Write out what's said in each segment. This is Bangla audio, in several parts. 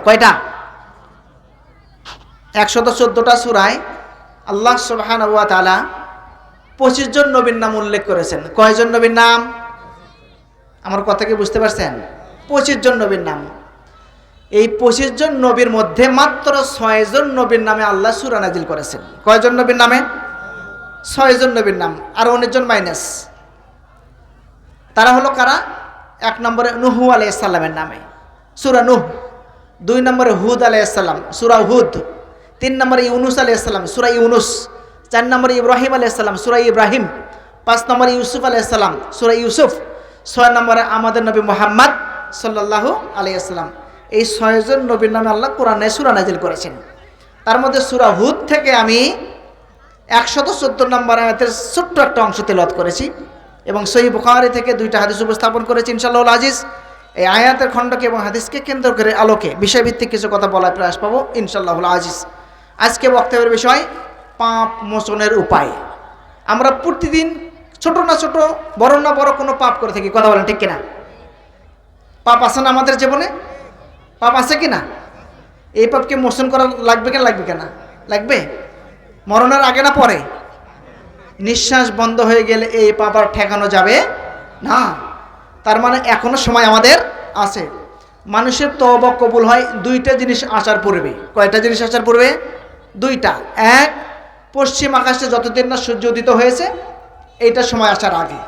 কয়টা? 114টা সূরায় আল্লাহ সুবহানাহু ওয়া তাআলা 25 জন নবীর নাম উল্লেখ করেছেন। কয়জন নবীর নাম? আমার কথা কি বুঝতে পারছেন? 25 জন নবীর নাম। এই 25 জন নবীর মধ্যে মাত্র 6 জন নবীর নামে আল্লাহ সূরা নাজিল করেছেন। কয়জন নবীর নামে? 6 জন নবীর নাম, আর 19 জন মাইনাস। তারা হলো কারা? 1 নম্বরে নূহ আলাইহিস সালামের নামে সূরা নূহ, 2 নম্বরে হুদ আলাইহিস সালাম সূরা হুদ, 3 নম্বরে ইউনুস আলাইহিস সালাম সূরা ইউনুস, 4 নম্বরে ইব্রাহিম আলাইহিস সালাম সূরা ইব্রাহিম, 5 নম্বরে ইউসুফ আলাইহিস সালাম সূরা ইউসুফ, 6 নম্বরে আমাদের নবী মুহাম্মদ সাল্লাল্লাহু আলাইহি ওয়াসাল্লাম। এই 6 জন নবীর নামে আল্লাহ কোরআনে সূরা নাজিল করেছেন। তার মধ্যে সূরা হুদ থেকে আমি 114 নম্বর আয়াতের ছোট্ট একটা অংশ তেলাওয়াত করেছি এবং সহিহ বুখারী থেকে 2টা হাদিস উপস্থাপন করেছি ইনশাআল্লাহুল আজিজ। এই আয়াতের খণ্ডকে এবং হাদিসকে কেন্দ্র করে আলোকে বিষয়ভিত্তিক কিছু কথা বলার প্রয়াস পাবো ইনশাআল্লাহুল আজিজ। আজকে বক্তব্যের বিষয় পাপ মোচনের উপায়। আমরা প্রতিদিন ছোট না ছোট, বড় না বড় কোনো পাপ করে থাকি, কথা বলেন ঠিক কিনা? পাপ আছে না আমাদের জীবনে? পাপ আছে কিনা? এই পাপকে মোচন করা লাগবে কেন? লাগবে কেনা? লাগবে। মরণের আগে না পরে? নিঃশ্বাস বন্ধ হয়ে গেলে এই পাপ আর ঠেকানো যাবে না। তার মানে এখনো সময় আমাদের আছে। মানুষের তওবা কবুল হয় 2টা জিনিস আসার পূর্বে। কয়টা জিনিস আসার পূর্বে? 2টা। এক, পশ্চিম আকাশে যতদিন না সূর্য উদিত হয়েছে এইটা সময় আসার আগে।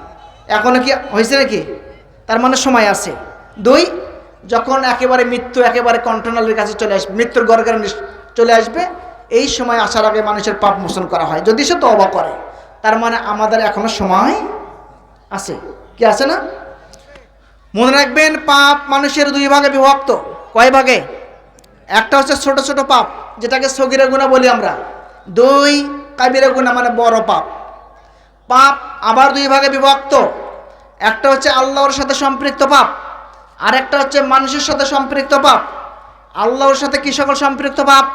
এখনো কি হয়েছে নাকি? তার মানে সময় আছে। 2, যখন একেবারে মৃত্যু একেবারে কন্ট্রোলের কাছে চলে আসবে, মৃত্যুর গড়গড়ে চলে আসবে, এই সময় আসার আগে মানুষের পাপ মোচন করা হয় যদি সে তওবা করে। তার মানে আমাদের এখনো সময় আছে। কি আছে না? মনে রাখবেন, পাপ মানুষের 2 ভাগে বিভক্ত। কয় ভাগে? একটা হচ্ছে ছোট ছোট পাপ, যেটাকে সগীরা গুনাহ বলি আমরা। 2, কাবিরা গুনাহ মানে বড় পাপ। পাপ আবার 2 ভাগে বিভক্ত। একটা হচ্ছে আল্লাহর সাথে সম্পৃক্ত পাপ, আর একটা হচ্ছে মানুষের সাথে সম্পৃক্ত পাপ। আল্লাহর সাথে কি সকল সম্পৃক্ত পাপ?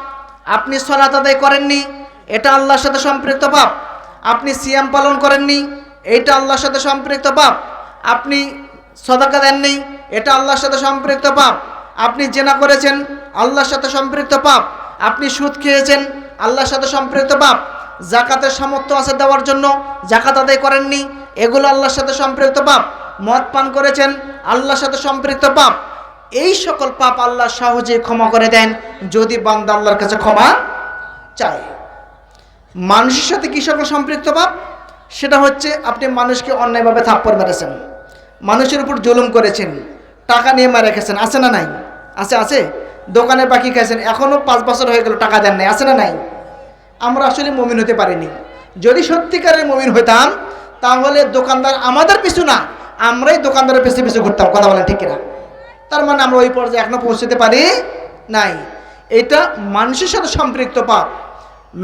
আপনি সালাত আদায় করেননি, এটা আল্লাহর সাথে সম্পৃক্ত পাপ। আপনি সিয়াম পালন করেননি, এইটা আল্লাহর সাথে সম্পৃক্ত পাপ। আপনি সাদাকা দেননি, এটা আল্লাহর সাথে সম্পৃক্ত পাপ। আপনি জিনা করেছেন, আল্লাহর সাথে সম্পৃক্ত পাপ। আপনি সুদ খেয়েছেন, আল্লাহর সাথে সম্পৃক্ত পাপ। যাকাতের সামর্থ্য আছে দেওয়ার জন্য, যাকাত আদায় করেননি, এগুলো আল্লাহর সাথে সম্পৃক্ত পাপ। মদ পান করেছেন, আল্লাহর সাথে সম্পৃক্ত পাপ। এই সকল পাপ আল্লাহ সহজে ক্ষমা করে দেন যদি বান্দা আল্লাহর কাছে ক্ষমা চায়। মানুষের সাথে কি সকল সম্পৃক্ত পাপ? সেটা হচ্ছে আপনি মানুষকে অন্যায়ভাবে থাপ্পড় মেরেছেন, মানুষের উপর জুলুম করেছেন, টাকা নিয়ে মারা রেখেছেন, আছে না নাই? আছে আছে। দোকানে বাকি খাইছেন, এখনও 5 বছর হয়ে গেল টাকা দেন নাই, আছে না নাই? আমরা আসলে মুমিন হতে পারিনি। যদি সত্যিকারের মুমিন হইতাম তাহলে দোকানদার আমাদের পিছু না, আমরাই দোকানদারের পিছু পিছু ঘুরতাম, কথা বলেন ঠিক কিনা? তার মানে আমরা ওই পর্যায়ে এখনো পৌঁছতে পারি নাই। এটা মানুষের সাথে সম্পৃক্ত পাপ।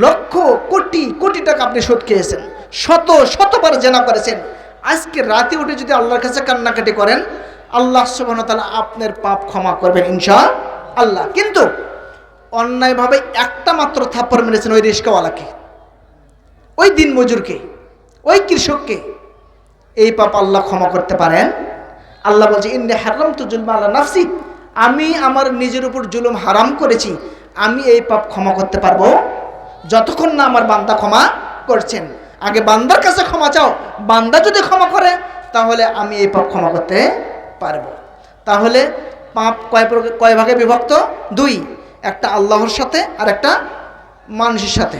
লক্ষ কোটি কোটি টাকা আপনি সুদ খেয়েছেন, শতবার জেনা করেছেন। আজকে রাতে উঠে যদি আল্লাহর কাছে কান্নাকাটি করেন, আল্লাহ সুবহানাহু ওয়া তাআলা আপনার পাপ ক্ষমা করবেন ইনশাআল্লাহ। কিন্তু অন্যায়ভাবে একটা মাত্র থাপ্পড় মেরেছেন ওই রিস্কাওয়ালাকে, ওই দিন মজুরকে, ওই কৃষককে, এই পাপ আল্লাহ ক্ষমা করতে পারেন? আল্লাহ বলছে, ইন্নী হারামতু যুলমা আলা নাফসি, আমি আমার নিজের উপর জুলুম হারাম করেছি, আমি এই পাপ ক্ষমা করতে পারবো যতক্ষণ না আমার বান্দা ক্ষমা করছেন। আগে বান্দার কাছে ক্ষমা চাও, বান্দা যদি ক্ষমা করে তাহলে আমি এই পাপ ক্ষমা করতে পারবো। তাহলে পাপ কয় ভাগে বিভক্ত? 2, একটা আল্লাহর সাথে আর একটা মানুষের সাথে।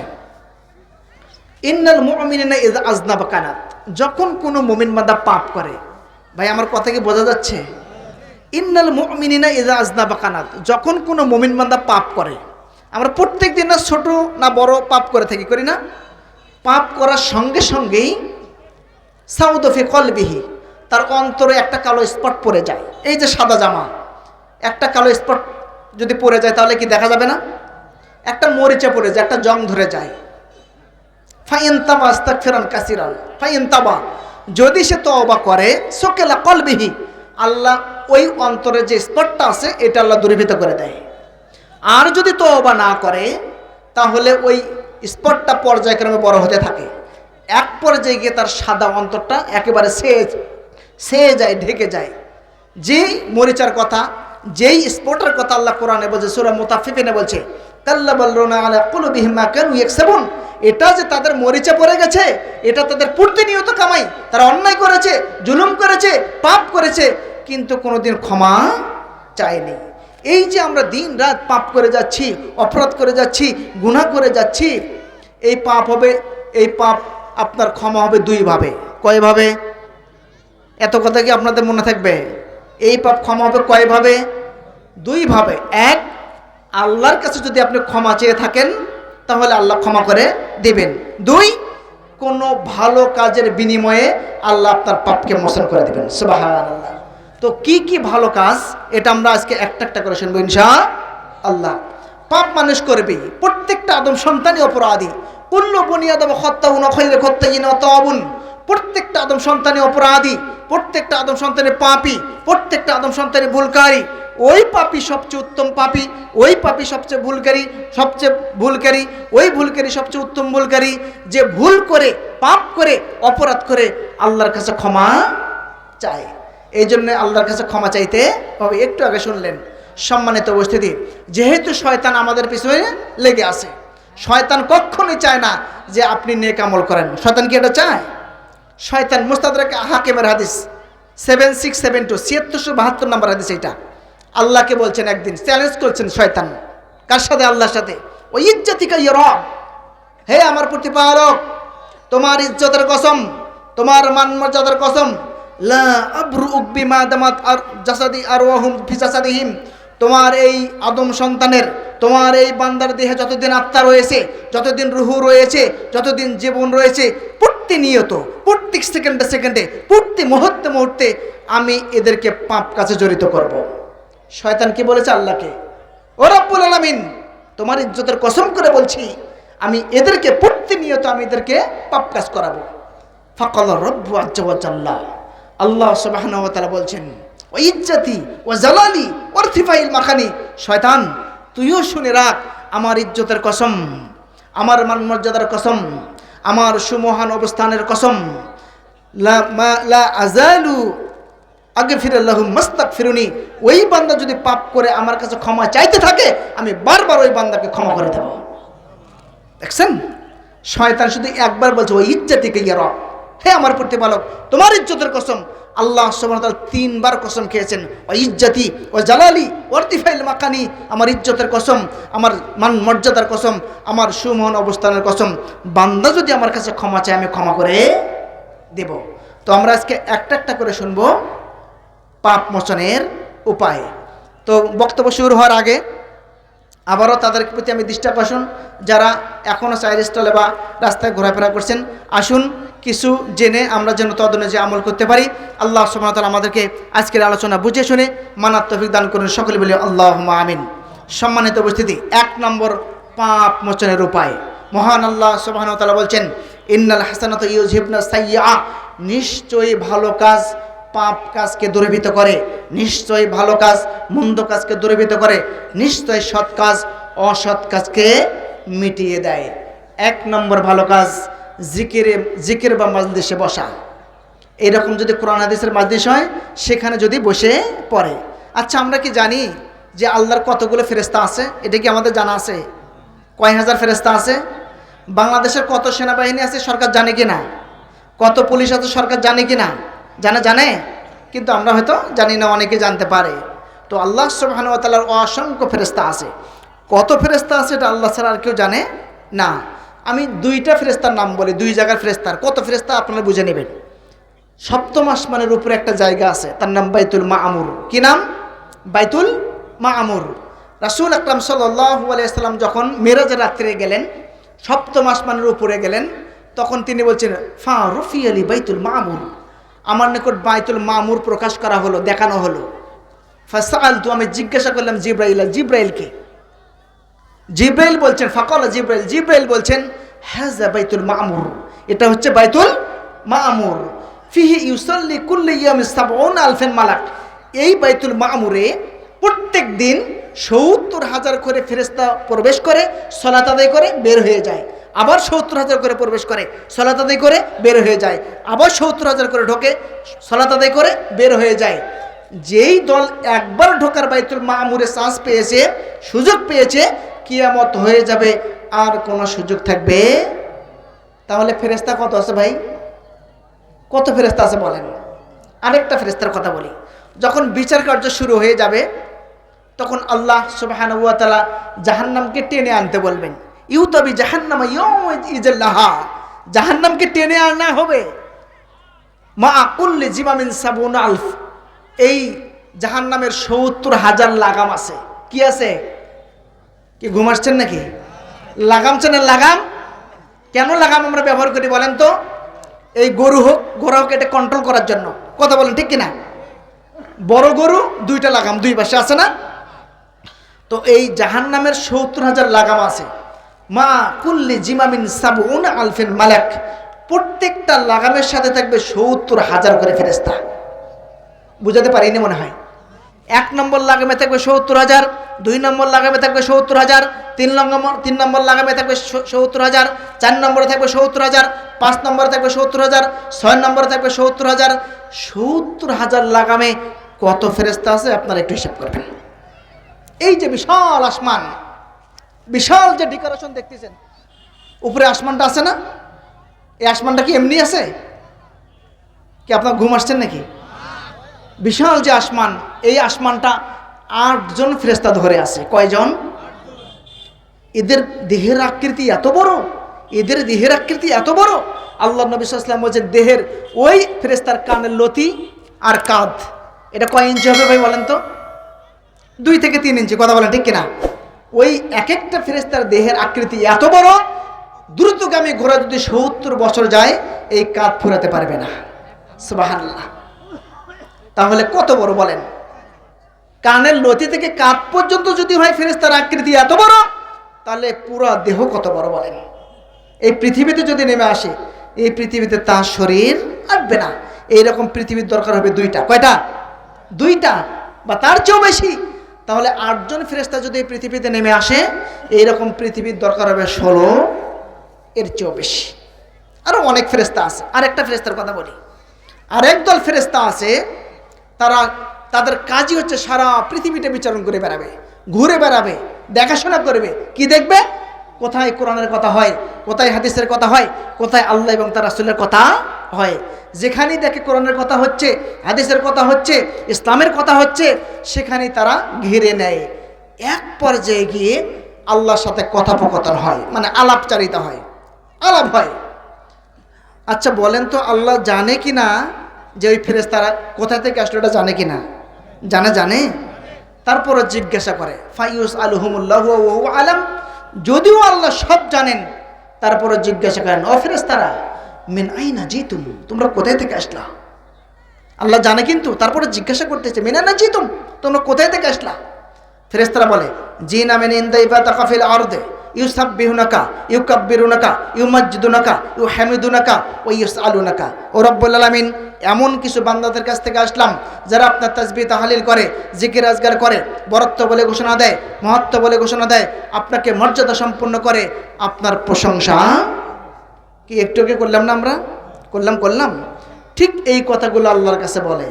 ইন্নাল মুমিনিনা ইযা আযনাবা কানাত, যখন কোনো মুমিন বান্দা পাপ করে, ভাই আমার কথা কি বোঝা যাচ্ছে? ইন্নাল মুমিনিনা ইযা আযনাবা কানাত, যখন কোনো মুমিন বান্দা পাপ করে, আমরা প্রত্যেক দিন না ছোট না বড় পাপ করে থাকি, করি না? পাপ করার সঙ্গে সঙ্গেই সাউদু ফি কলবিহি, তার অন্তরে একটা কালো স্পট পড়ে যায়। এই যে সাদা জামা, একটা কালো স্পট যদি পড়ে যায় তাহলে কি দেখা যাবে না? একটা মরিচা পড়ে যায়, একটা জং ধরে যায়। ফাইনতাবা আস্তাগফিরান কাসিরান ফাইনতাবা, যদি সে তওবা করে, সুকিলা কলবিহি, আল্লাহ ওই অন্তরে যে স্পটটা আছে এটা আল্লাহ দূরীভূত করে দেয়। আর যদি তওবা না করে তাহলে ওই স্পটটা পর্যায়ক্রমে বড় হতে থাকে। এক পর্যায়ে গিয়ে তার সাদা অন্তরটা একেবারে ছেয়ে যায়, ঢেকে যায়। যে মরিচার কথা, যেই স্পটের কথা আল্লাহ কোরআনে বলছে, সূরা মুতাফফিফিনে বলছে কাল্লা বাল রানা আলা কুলুবিহিম মা কানু ইয়াকসাবুন, এটা যে তাদের মরিচা পড়ে গেছে, এটা তাদের প্রতিনিয়ত কামাই। তারা অন্যায় করেছে, জুলুম করেছে, পাপ করেছে, কিন্তু কোনোদিন ক্ষমা চায়নি। এই যে আমরা দিন রাত পাপ করে যাচ্ছি, অপরাধ করে যাচ্ছি, গুনাহ করে যাচ্ছি, এই পাপ হবে, এই পাপ আপনার ক্ষমা হবে দুইভাবে। কয়ভাবে? এত কথা কি আপনাদের মনে থাকবে? এই পাপ ক্ষমা হবে কয়ভাবে? দুইভাবে। এক, আল্লাহর কাছে যদি আপনি ক্ষমা চেয়ে থাকেন তাহলে আল্লাহ ক্ষমা করে দিবেন। দুই, কোনো ভালো কাজের বিনিময়ে আল্লাহ আপনার পাপকে মোচন করে দিবেন। সুবহানাল্লাহ। তো কি কি ভালো কাজ, এটা আমরা আজকে একটা একটা করে শুনবো ইনশাআল্লাহ। পাপ মানুষ করবেই, প্রত্যেকটা আদম সন্তানই অপরাধী। কুল্লু বনি আদম খাত্তাউন ওয়া খায়রুল খাত্তাইন তাওয়াবুন, প্রত্যেকটা আদম সন্তানই অপরাধী, প্রত্যেকটা আদম সন্তানের পাপী, প্রত্যেকটা আদম সন্তানের ভুলকারী। ওই পাপী সবচেয়ে উত্তম পাপী, ওই পাপী সবচেয়ে ভুলকারী, ওই ভুলকারী সবচেয়ে উত্তম ভুলকারী, যে ভুল করে, পাপ করে, অপরাধ করে আল্লাহর কাছে ক্ষমা চায়। এই জন্য আল্লাহর কাছে ক্ষমা চাইতে হবে। একটু আগে শুনলেন, সম্মানিত উপস্থিতি, যেহেতু শয়তান আমাদের পিছনে লেগে আছে, শয়তান কখনোই চায় না যে আপনি নেক আমল করেন। শয়তান কি এটা চায়? শয়তান মুস্তাদরাক হাকিমের হাদিস 7672 7672 নম্বর হাদিস, এটা আল্লাহকে বলছেন, একদিন চ্যালেঞ্জ করছেন শয়তান। কার সাথে? আল্লাহর সাথে। ওই ইজ্জতিকা ইয়া রব, হে আমার প্রতিপালক, তোমার ইজ্জতের কসম, তোমার মান মর্যাদার কসম, লা আবরুক বিমা দামাত আর জাসাদি আরওয়াহুম ফি জাসাদিহিম, তোমার এই আদম সন্তানের, তোমার এই বান্দার দেহে যতদিন আত্মা রয়েছে, যতদিন রুহু রয়েছে, যতদিন জীবন রয়েছে, প্রতিনিয়ত, প্রত্যেক সেকেন্ডে সেকেন্ডে, প্রতি মুহূর্তে মুহূর্তে আমি এদেরকে পাপ কাজে জড়িত করব। শয়তান কি বলেছে আল্লাহকে? ও রব্বুল আলামিন, তোমার ইজ্জতের কসম করে বলছি, আমি এদেরকে প্রতিনিয়ত আমি এদেরকে পাপ কাজ করাবো। ফাকাল রব্বু আজ্জা ওয়া জাল্লা, আল্লাহ সুবহানাহু ওয়া তাআলা বলছেন, ও ইজ্জতি ও জালালি ও ইরতিফাইল মাকানি, শয়তান তুইও শুনে রাখ, আমার ইজ্জতের কসম, আমার মান মর্যাদার কসম, আমার সুমহান অবস্থানের কসম, লা আযালু আগফিরুল্লাহুম মাস্তাগফিরুনি, ওই বান্দা যদি পাপ করে আমার কাছে ক্ষমা চাইতে থাকে, আমি বারবার ওই বান্দাকে ক্ষমা করে দেব। দেখছেন, শয়তান শুধু একবার বলছে ওই ইজ্জতিকা ইয়া রব, হে আমার প্রতিপালক, তোমার ইজ্জতের কসম। আল্লাহ সুবহানাহু ওয়া তাআলা তিনবার কসম খেয়েছেন, ও ইজ্জতি ও জালালি ও ইরতিফাইল মাকানি, আমার ইজ্জতের কসম, আমার মান মর্যাদার কসম, আমার সুমহান অবস্থানের কসম, বান্দা যদি আমার কাছে ক্ষমা চায় আমি ক্ষমা করে দেব। তো আমরা আজকে একটা একটা করে শুনবো পাপ মোচনের উপায়। তো বক্তব্য শুরু হওয়ার আগে আবারও তাদের প্রতি আমি দৃষ্টি আকর্ষণ, যারা এখনও চায়ের স্টলে বা রাস্তায় ঘোরাফেরা করছেন, আসুন কিছু জেনে আমরা যেন তদনুযায়ী আমল করতে পারি। আল্লাহ সুবহানাহু ওয়া তাআলা আমাদেরকে আজকের আলোচনা বুঝে শুনে মানার তৌফিক দান করুন, সকলে বলি আল্লাহুম্মা আমিন। সম্মানিত উপস্থিতি, এক নম্বর পাপ মোচনের উপায়, মহান আল্লাহ সুবহানাহু ওয়া তাআলা বলছেন, ইন্নাল হাসানাতু ইউযহিবনা সাইয়্যা, নিশ্চয়ই ভালো কাজ পাপ কাজকে দূরীভূত করে, নিশ্চয়ই ভালো কাজ মন্দ কাজকে দূরীভূত করে, নিশ্চয়ই সৎ কাজ অসৎ কাজকে মিটিয়ে দেয়। এক নম্বর ভালো কাজ জিকির বা মাজলিসে বসা। এরকম যদি কোরআন হাদিসের মাজলিস হয়, সেখানে যদি বসে পড়ে। আচ্ছা, আমরা কি জানি যে আল্লাহর কতগুলো ফেরেশতা আছে? এটা কি আমাদের জানা আছে? কয় হাজার ফেরেশতা আছে? বাংলাদেশের কত সেনাবাহিনী আছে সরকার জানে কি না? কত পুলিশ আছে সরকার জানে কি না? জানে, কিন্তু আমরা হয়তো জানি না, অনেকে জানতে পারে। তো আল্লাহ সুবহানাহু ওয়া তাআলার অসংখ্য ফেরেশতা আছে। কত ফেরেশতা আছে এটা আল্লাহ ছাড়া আর কেউ জানে না। আমি দুইটা ফেরেশতার নাম বলি, দুই জায়গার ফেরেশতার। কত ফেরেশতা আপনারা বুঝে নেবেন। সপ্তম আসমানের উপরে একটা জায়গা আছে, তার নাম বাইতুল মাআমুর। কি নাম? বাইতুল মাআমুর। রাসূল আকরাম সাল্লাল্লাহু আলাইহি ওয়াসাল্লাম যখন মেরাজের রাত্রে গেলেন, সপ্তম আসমানের উপরে গেলেন, তখন তিনি বলছেন, ফা রফিয়ালি বাইতুল মাআমুর, আমার নিকট বাইতুল মামুর প্রকাশ করা হলো, দেখানো হলো। ফাসালতু, আমি জিজ্ঞাসা করলাম জিব্রাইলকে। জিব্রাইল বলছেন, ফাকাল জিব্রাইল বলছেন, হাযা বাইতুল মামুর, এটা হচ্ছে বাইতুল মামুর। ফিহি ইউসাল্লি কুল্লি ইয়ামি ৭০,০০০ মালাক। এই বাইতুল মামুরে প্রত্যেক দিন ৭০,০০০ করে ফেরেশতা প্রবেশ করে, সালাত আদায় করে বের হয়ে যায়। আবার ৭০,০০০ করে প্রবেশ করে, সালাত আদায় করে বের হয়ে যায়। আবার ৭০,০০০ করে ঢোকে, সালাত আদায় করে বের হয়ে যায়। যেই দল একবার ঢোকার বাইতুল মামুরে চান্স পেয়েছে, সুযোগ পেয়েছে, কিয়ামত হয়ে যাবে, আর কোনো সুযোগ থাকবে। তাহলে ফেরেশতা কত আছে ভাই? কত ফেরেশতা আছে বলেন? আরেকটা ফেরেশতার কথা বলি। যখন বিচার কার্য শুরু হয়ে যাবে, তখন আল্লাহ সুবহানাহু ওয়া তাআলা জাহান্নামকে টেনে আনতে বলবেন। ইউতাবি জাহান্নামা ইয়াউমাইযাল্লাহা, জাহান্নামকে টেনে আনা হবে। মা কুল্লি জিমামিন সাবুনা আলফ, এই জাহান্নামের ৭০,০০০ লাগাম আছে। কি আছে? কি ঘুম আসছেন নাকি? লাগাম চেনেন? লাগাম কেন লাগাম আমরা ব্যবহার করি বলেন তো? এই গরু হোক ঘোড়া হোক, এটা কন্ট্রোল করার জন্য। কথা বলেন ঠিক কিনা? বড় গরু দুইটা লাগাম দুই পাশে আছে না? তো এই জাহান্নামের ৭০,০০০ লাগাম আছে। মা কুল্লি জিমামিন সাবউনা আলফিন মালাক, প্রত্যেকটা লাগামের সাথে থাকবে ৭০,০০০ করে ফেরেশতা। বুঝাতে পারিনি মনে হয়। ১ নম্বর লাগামে থাকবে ৭০,০০০, ২ নম্বর লাগামে থাকবে ৭০,০০০, ৩ নম্বর লাগামে থাকবে ৭০,০০০, ৪ নম্বরে থাকবে ৭০,০০০, ৫ নম্বরে থাকবে ৭০,০০০, ৬ নম্বরে থাকবে ৭০,০০০। ৭০,০০০ লাগামে কত ফেরেশতা আছে আপনারা একটু হিসাব করবেন। এই যে বিশাল আসমান, বিশাল যে ডেকোরেশন দেখতেছেন, উপরে আসমানটা আছে না? এই আসমানটা কি এমনি আছে? কি আপনার ঘুম আসছেন নাকি? বিশাল যে আসমান, এই আসমানটা ৮ জন ফেরেশতা ধরে আছে। কয়জন? এদের দেহের আকৃতি এত বড়, এদের দেহের আকৃতি এত বড়। আল্লাহ নবী সাল্লাল্লাহু আলাইহি ওয়াসাল্লাম বলেছেন, দেহের ওই ফেরেশতার কানের লতি আর কাঁধ এটা কয় ইঞ্চি হবে ভাই বলেন তো? ২ থেকে ৩ ইঞ্চি। কথা বলেন ঠিক কিনা? ওই এক একটা ফেরেশতার দেহের আকৃতি এত বড়, দ্রুতগামী ঘোড়া যদি ৭০ বছর যায় এই কাঁধ ফুরাতে পারবে না। সুবহানাল্লাহ। তাহলে কত বড় বলেন? কানের লতি থেকে কাঁধ পর্যন্ত যদি হয় ফেরেশতার আকৃতি এত বড়, তাহলে পুরো দেহ কত বড় বলেন? এই পৃথিবীতে যদি নেমে আসে, এই পৃথিবীতে তার শরীর আটবে না। এইরকম পৃথিবীর দরকার হবে ২টা। কয়টা? ২টা বা তার চেয়েও বেশি। তাহলে ৮ জন ফেরেশতা যদি এই পৃথিবীতে নেমে আসে, এইরকম পৃথিবীর দরকার হবে ১৬, এর চেয়েও বেশি। আরও অনেক ফেরেশতা আছে। আরেকটা ফেরেশতার কথা বলি। আরেক দল ফেরেশতা আছে, তাদের কাজই হচ্ছে সারা পৃথিবীটা বিচারণ করে বেড়াবে, ঘুরে বেড়াবে, দেখাশোনা করবে। কি দেখবে? কোথায় কোরআনের কথা হয়, কোথায় হাদিসের কথা হয়, কোথায় আল্লাহ এবং তার রাসূলের কথা হয়। যেখানেই দেখে কোরআনের কথা হচ্ছে, হাদিসের কথা হচ্ছে, ইসলামের কথা হচ্ছে, সেখানেই তারা ঘিরে নেয়। এক পর্যায়ে গিয়ে আল্লাহর সাথে কথোপকথন হয়, মানে আলাপচারিতা হয়, আলাপ হয়। আচ্ছা বলেন তো, আল্লাহ জানে কি না যে ওই ফেরেশতারা কোথা থেকে আসলো? এটা জানে কি না? জানে। তারপরে জিজ্ঞাসা করে, ফাইউস আলহুমুল্লাহু ওয়া হুয়া আলাম। যদিও আল্লাহ সব জানেন, তারপরে জিজ্ঞাসা করেন, ও ফেরেশতারা মিন আইনা জিতুম, তোমরা কোথায় থেকে আসলা? আল্লাহ জানে কিন্তু তারপরে জিজ্ঞাসা করতেছে, মিন আইনা জিতুম, তোমরা কোথায় থেকে আসলা? ফেরেশতারা বলে, জিনা মিন ইনদাইফাতাকা ফিল আরদে ইউসাব্বিহুনাকা ইউকাব্বিরুনাকা ইউমাজ্জিদুনাকা ইউহামিদুনাকা ওয়া ইউসআলুনাকা। ও রব্বুল আলামিন, এমন কিছু বান্দাদের কাছ থেকে আসলাম যারা আপনার তাসবিহ তাহলিল করে, জিকির আজগার করে, বরত্ব বলে ঘোষণা দেয়, মহত্ব বলে ঘোষণা দেয়, আপনাকে মর্যাদা সম্পন্ন করে, আপনার প্রশংসা। কি একটু আগে করলাম না আমরা? করলাম। ঠিক এই কথাগুলো আল্লাহর কাছে বলে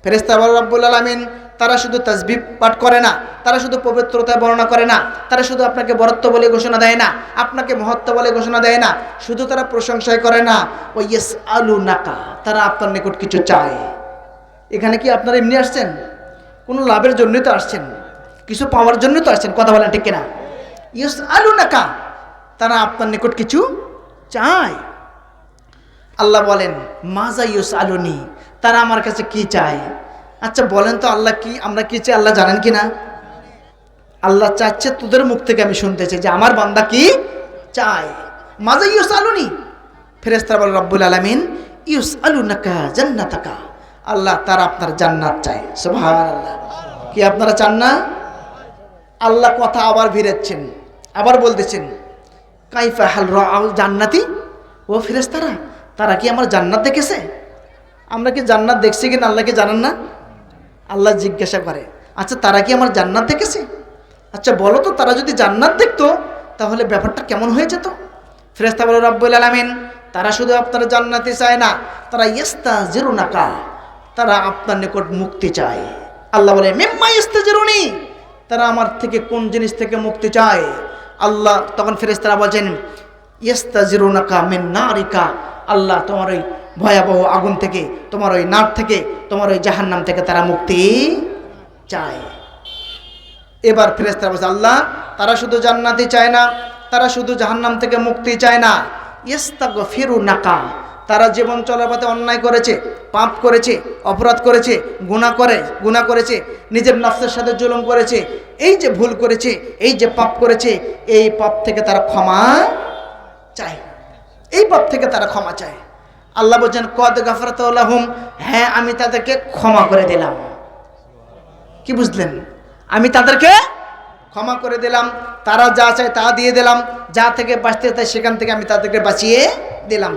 ফেরেশতা। রব্বুল আলামিন তারা শুধু তাসবিহ পাঠ করে না, তারা শুধু পবিত্রতা বর্ণনা করে না, তারা শুধু আপনাকে বরত্ব বলে ঘোষণা দেয় না, আপনাকে মহত্ব বলে ঘোষণা দেয় না, শুধু তারা প্রশংসাই করে না, ও ইয়াসআলুনাকা, তারা আপনার নিকট কিছু চায়। এখানে কি আপনারা এমনি আসছেন? কোনো লাভের জন্যই তো আসছেন, কিছু পাওয়ার জন্যই তো আসছেন। কথা বলেন ঠিক কিনা? ইয়াসআলুনাকা, তারা আপনার নিকট কিছু চায়। আল্লাহ বলেন, মাজা ইয়াসআলুনি, তারা আমার কাছে কি চায়? আচ্ছা বলেন তো, আল্লাহ কি, আমরা কি চাই আল্লাহ জানেন কি না? আল্লাহ চাচ্ছে, তোদের মুখ থেকে আমি শুনতে চাই যে আমার বান্দা কি চায়। মাজা ইউসআলুনি, ফেরেশতারা বলে রব্বুল আলামিন ইউসআলুনাকা জান্নাতাকা, আল্লাহ তারা আপনার জান্নাত চায়। সুবহানাল্লাহ। কি আপনারা চান না? আল্লাহ কথা আবার ভিড়াচ্ছেন, আবার বলতেছেন, কাইফা হাল রাআল জান্নাতি, ও ফেরেশতারা তারা কি আমার জান্নাত দেখেছে? আমরা কি জান্নাত দেখছি কিনা আল্লাহকে জানেন না? আল্লাহ জিজ্ঞাসা করে, আচ্ছা তারা কি আমার জান্নাত দেখেছে? আচ্ছা বলো তো, তারা যদি জান্নাত দেখতো তাহলে ব্যাপারটা কেমন হয়ে যেত? ফেরেশতা বলে রব্বুল আলামিন, তারা শুধু আপনার জান্নাতে চায় না, তারা ইস্তাজিরুনাকা, তারা আপনার নিকট মুক্তি চায়। আল্লাহ বলে মিম্মা ইস্তাজিরুনি, তারা আমার থেকে কোন জিনিস থেকে মুক্তি চায়? আল্লাহ তখন ফেরেশতারা বলেন ইস্তাজিরুনাকা মিন নারিকা, আল্লাহ তোমার ওই ভয়াবহ আগুন থেকে, তোমার ওই নার থেকে, তোমার ওই জাহান্নাম থেকে তারা মুক্তি চায়। এবার ফেরেশতারা বলছে আল্লাহ তারা শুধু জান্নাতি চায় না, তারা শুধু জাহান্নাম থেকে মুক্তি চায় না, ইস্তাগফিরুনাকা, তারা জীবন চলার পথে অন্যায় করেছে, পাপ করেছে, অপরাধ করেছে, গুনাহ করেছে, নিজের নফসের সাথে জুলুম করেছে, এই যে ভুল করেছে, এই যে পাপ করেছে, এই পাপ থেকে তারা ক্ষমা চায়, এই পাপ থেকে তারা ক্ষমা চায়। আল্লাহ বলছেন কদ গাফারতু লাহুম, হ্যাঁ আমি তাদেরকে ক্ষমা করে দিলাম। কি বুঝলেন? আমি তাদেরকে ক্ষমা করে দিলাম, তারা যা চায় তা দিয়ে দিলাম, যা থেকে বাঁচতে চায় সেখান থেকে আমি তাদেরকে বাঁচিয়ে দিলাম।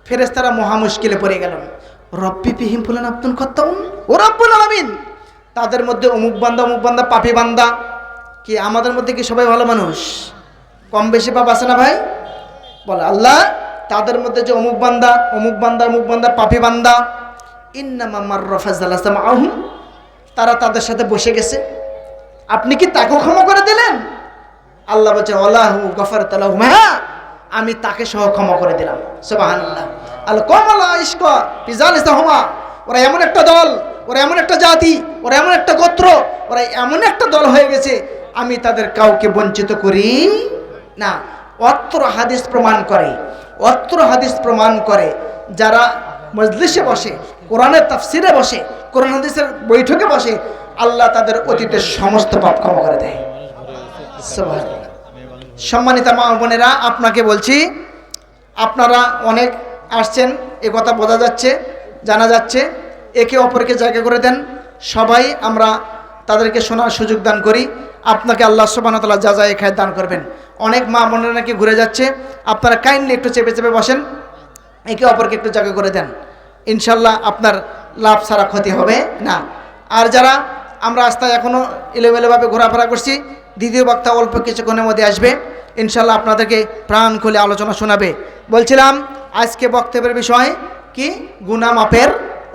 ফেরেশতারা মহা মুশকিলে পড়ে গেলেন। রব্বি বিহিম ফুলান আব্দুল খত্তাউন, ও রব্বুল আলামিন, তাদের মধ্যে অমুক বান্দা পাপী বান্দা। কি আমাদের মধ্যে কি সবাই ভালো মানুষ? কম বেশি পাপ আছে না ভাই? বলে আল্লাহ তাদের মধ্যে যে অমুক বান্দা পাপী বান্দা, ইন্নামা মাররা ফাজালাসা মাআহুম, তারা তাদের সাথে বসে গেছে, আপনি কি তাকেও ক্ষমা করে দিলেন? আল্লাহ বলছে আল্লাহু গাফারতু লাহুম, হ্যাঁ আমি তাকে সহ ক্ষমা করে দিলাম। সুবহানাল্লাহ। আল কমলা ইশকা ফিজালিসাহুমা, ওরা এমন একটা দল, ওরা এমন একটা জাতি, ওরা এমন একটা গোত্র, ওরা এমন একটা দল হয়ে গেছে, আমি তাদের কাউকে বঞ্চিত করি না। অত্র হাদিস প্রমাণ করে যারা মজলিসে বসে, কোরআনের তাফসিরে বসে, কোরআন হাদিসের বৈঠকে বসে, আল্লাহ তাদের অতীতের সমস্ত পাপ ক্ষমা করে দেয়। সুবহানাল্লাহ। সম্মানিত মা বোনেরা, আপনাকে বলছি, আপনারা অনেক আসছেন, এ কথা বোঝা যাচ্ছে, জানা যাচ্ছে, একে অপরকে জায়গা করে দেন, সবাই আমরা তাদেরকে শোনার সুযোগ দান করি। আপনাকে আল্লাহ সুবহানাহু ওয়া তাআলা যা যায় খায় দান করবেন। অনেক মা বোনেরা নাকি ঘুরে যাচ্ছে, আপনারা কাইন্ডলি একটু চেপে চেপে বসেন, একে অপরকে একটু জায়গা করে দেন, ইনশাল্লাহ আপনার লাভ ছাড়া ক্ষতি হবে না। আর যারা আমরা রাস্তায় এখনও এলোমেলোভাবে ঘোরাফেরা করছি, দ্বিতীয় বক্তা অল্প কিছুক্ষণের মধ্যে আসবে, ইনশাল্লাহ আপনাদেরকে প্রাণ খুলে আলোচনা শোনাবে। বলছিলাম আজকে বক্তব্যের বিষয় কি? গুনাহ মাপের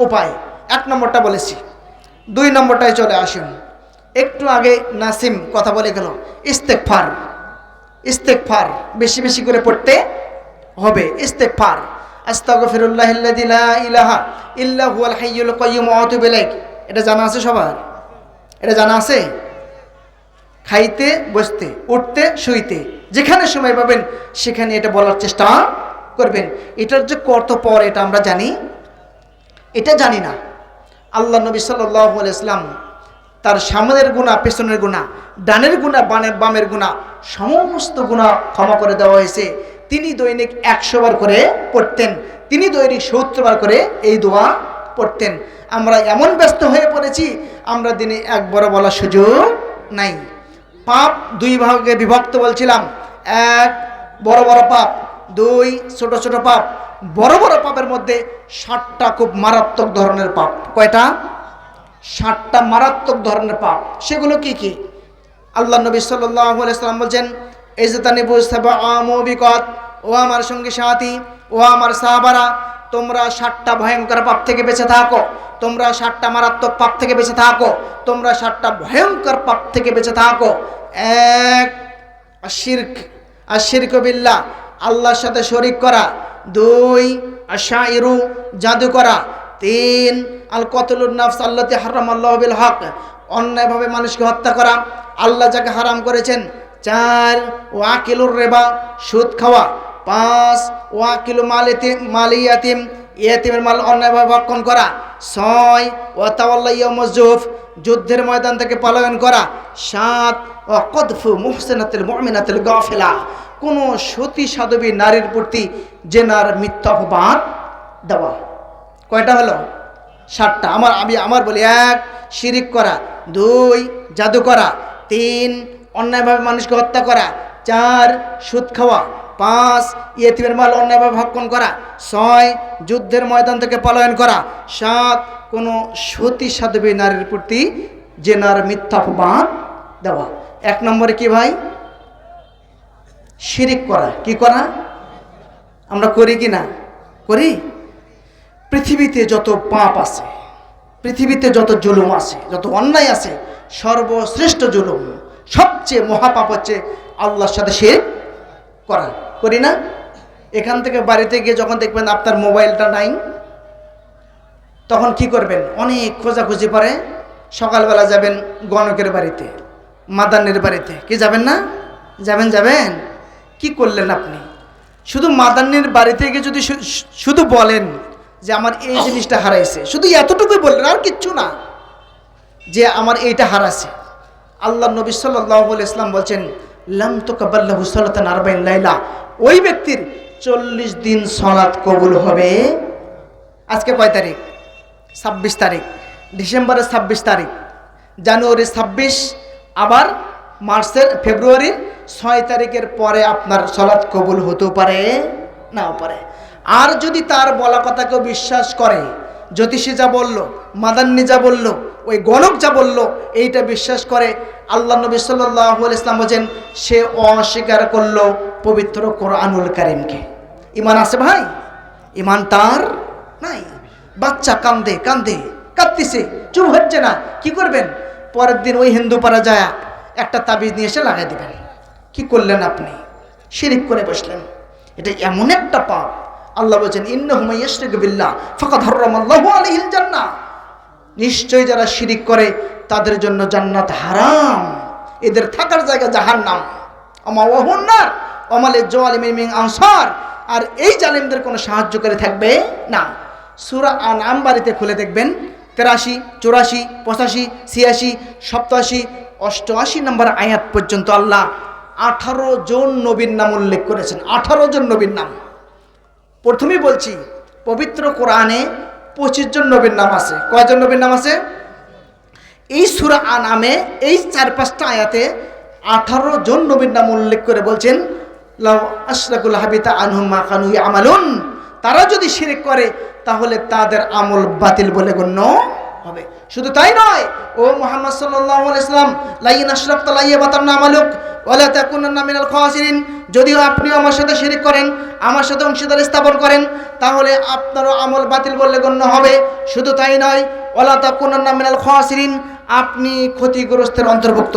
উপায়। 1 নম্বরটা বলেছি, 2 নম্বরটায় চলে আসুন। একটু আগে নাসিম কথা বলে গেল, ইস্তেগফার বেশি বেশি করে পড়তে হবে। ইস্তেগফার, আস্তাগফিরুল্লাহিল্লাযী লা ইলাহা ইল্লা হুয়াল হাইয়ুল কাইয়্যুম ওয়া আতুবু ইলাইহি, এটা জানা আছে সবার? এটা জানা আছে? খাইতে, বসতে, উঠতে, শুইতে, যেখানে সময় পাবেন সেখানে এটা বলার চেষ্টা করবেন। এটার যে কত পর এটা আমরা জানি? এটা জানি না। আল্লাহ নবী সাল্লাল্লাহু আলাইহি ওয়াসাল্লাম তার সামনের গুনাহ, পেছনের গুনাহ, ডানের গুনাহ, বামের গুনাহ, সমস্ত গুনাহ ক্ষমা করে দেওয়া হয়েছে। তিনি দৈনিক 100 বার করে পড়তেন, তিনি দৈনিক 70 বার করে এই দোয়া পড়তেন। আমরা এমন ব্যস্ত হয়ে পড়েছি, আমরা দিনে একবারও বলার সুযোগ নাই। পাপ 2 ভাগে বিভক্ত বলছিলাম, 1 বড় বড় পাপ, 2 ছোট ছোট পাপ। বড় বড় পাপের মধ্যে 60টা খুব মারাত্মক ধরনের পাপ। কয়টা? 60টা মারাত্মক ধরনের পাপ। সেগুলো কি কি? আল্লাহ নবী সাল্লাল্লাহু আলাইহি ওয়াসাল্লাম বলছেন ইজতানিবু সাবআ মুবিকাত, ও আমার সঙ্গী সাথী, ও আমার সাহাবারা, তোমরা 60টা ভয়ঙ্কর পাপ থেকে বেঁচে থাকো, তোমরা 60টা মারাত্মক পাপ থেকে বেঁচে থাকো, তোমরা 60টা ভয়ঙ্কর পাপ থেকে বেঁচে থাকো। 1 আশিরক বিল্লাহ, আল্লাহর সাথে শরীক করা। 2 আশাইরু, জাদু করা। 3 আল কতলুন নাফস আল্লাতী হারামাল্লাহু বিল হক, অন্যায়ভাবে মানুষকে হত্যা করা, আল্লাহ যাকে হারাম করেছেন। 4 ওয়াকিলুর রিবা, সুদ খাওয়া। 5 ওয়াকিলু মাল ইয়াতিম, ইয়াতিমের মাল অন্যায়ভাবে ভক্ষণ করা। 6 ওয়াতাওয়াল্লা ইয়াউমাজ জুফ, যুদ্ধের ময়দান থেকে পলায়ন করা। 7 ওয়াকদফু মুহসিনাতিল মুমিনাতিল গাফিলা, কোন সতী সাধবী নারীর প্রতি জেনার মিথ্যা অপবাদ দেওয়া। কয়টা হলো? 7টা। আমার বলি, 1 শিরিক করা, 2 জাদু করা, 3 অন্যায়ভাবে মানুষকে হত্যা করা, 4 সুদ খাওয়া, 5 ইয়েতিমের মাল অন্যায়ভাবে ভক্ষণ করা, 6 যুদ্ধের ময়দান থেকে পলায়ন করা, 7 কোনো সতী সাধবী নারীর প্রতি জেনার মিথ্যা অপবাদ দেওয়া। 1 নম্বরে কি ভাই? শিরিক করা। কি করা? আমরা করি কি না? করি। পৃথিবীতে যত পাপ আছে, পৃথিবীতে যত জুলুম আছে, যত অন্যায় আছে, সর্বশ্রেষ্ঠ জুলুম, সবচেয়ে মহাপাপ হচ্ছে আল্লাহর সাথে শিরক করা। করি না? এখান থেকে বাড়িতে গিয়ে যখন দেখবেন আপনার মোবাইলটা নাই, তখন কি করবেন? অনেক খোঁজাখুঁজি পরে সকালবেলা যাবেন গণকের বাড়িতে, মাদানের বাড়িতে। কি যাবেন না? যাবেন। কি করলেন আপনি? শুধু মাদানের বাড়িতে গিয়ে যদি শুধু বলেন যে আমার এই জিনিসটা হারাইছে, শুধু এতটুকুই বললেন, আর কিচ্ছু না, যে আমার এইটা হারাছে। আল্লাহ নবী সাল্লাল্লাহু আলাইহি ওয়াসাল্লাম বলছেন, লাম তুকাব্বালহু সালাতান 40 লাইলা, ওই ব্যক্তির 40 দিন সালাত কবুল হবে। আজকে কয় তারিখ? 26 তারিখ। ডিসেম্বরের 26 তারিখ, জানুয়ারি 26, আবার ফেব্রুয়ারির 6 তারিখের পরে আপনার সালাত কবুল হতেও পারে, নাও পারে। আর যদি তার বলা কথা কেউ বিশ্বাস করে, জ্যোতিষী যা বলল, মাদান্নি যা বলল, ওই গণক যা বলল, এইটা বিশ্বাস করে, আল্লাহ নবী সাল্লাল্লাহু আলাইহি ওয়াসাল্লাম বলেন সে অস্বীকার করলো পবিত্র কোরআনুল কারীমকে। ঈমান আছে ভাই? ঈমান তার নাই। বাচ্চা কাঁদতেছে, চুপ হচ্ছে না। কি করবেন? পরের দিন ওই হিন্দু পাড়া যায় একটা তাবিজ নিয়ে এসে লাগাই দিবেন। কি করলেন আপনি? শিরিক করে বসলেন। এটা এমন একটা পাপ, আল্লাহ বলেছেন ইন্নাহু মান ইউশরিক বিল্লাহ ফাকাদ হারামাল্লাহু আলাইহিল জান্নাহ, নিশ্চয়ই যারা শিরিক করে তাদের জন্য জান্নাত হারাম, এদের থাকার জায়গা জাহান্নাম। আমা ওয়াহুন নার ওয়া লিল জালিমিন মিন আনসার, আর এই জালিমদের কোনো সাহায্যকারী থাকবে না। সূরা আনআম বাড়িতে খুলে দেখবেন 83, 84, 85, 86, 87, 88 নম্বর আয়াত পর্যন্ত আল্লাহ 18 জন নবীর নাম উল্লেখ করেছেন। 18 জন নবীর নাম। প্রথমেই বলছি, পবিত্র কোরআনে 25 জন নবীর নাম আছে। কয়জন নবীর নাম আছে? এই সূরা আনআমে এই 4-5টা আয়াতে 18 জন নবীর নাম উল্লেখ করে বলছেন লাউ আশরাকুল হাবিতা আনহুম মা কানু ইয়ামালুন, তারা যদি শিরক করে তাহলে তাদের আমল বাতিল বলে গণ্য হবে। শুধু তাই নয়, ও মুহাম্মদ সাল্লাল্লাহু আলাইহি ওয়াসাল্লাম, লাইন আশরাকতা লাইয়াবাতান্না আমালুক ওয়া লা তাকুনান্না মিনাল খাসিরিন, যদিও আপনিও আমার সাথে শিরক করেন, আমার সাথে অংশীদার স্থাপন করেন, তাহলে আপনারও আমল বাতিল বলে গণ্য হবে। শুধু তাই নয়, ওয়া লা তাকুনান্না মিনাল খাসিরিন, আপনি ক্ষতিগ্রস্তের অন্তর্ভুক্ত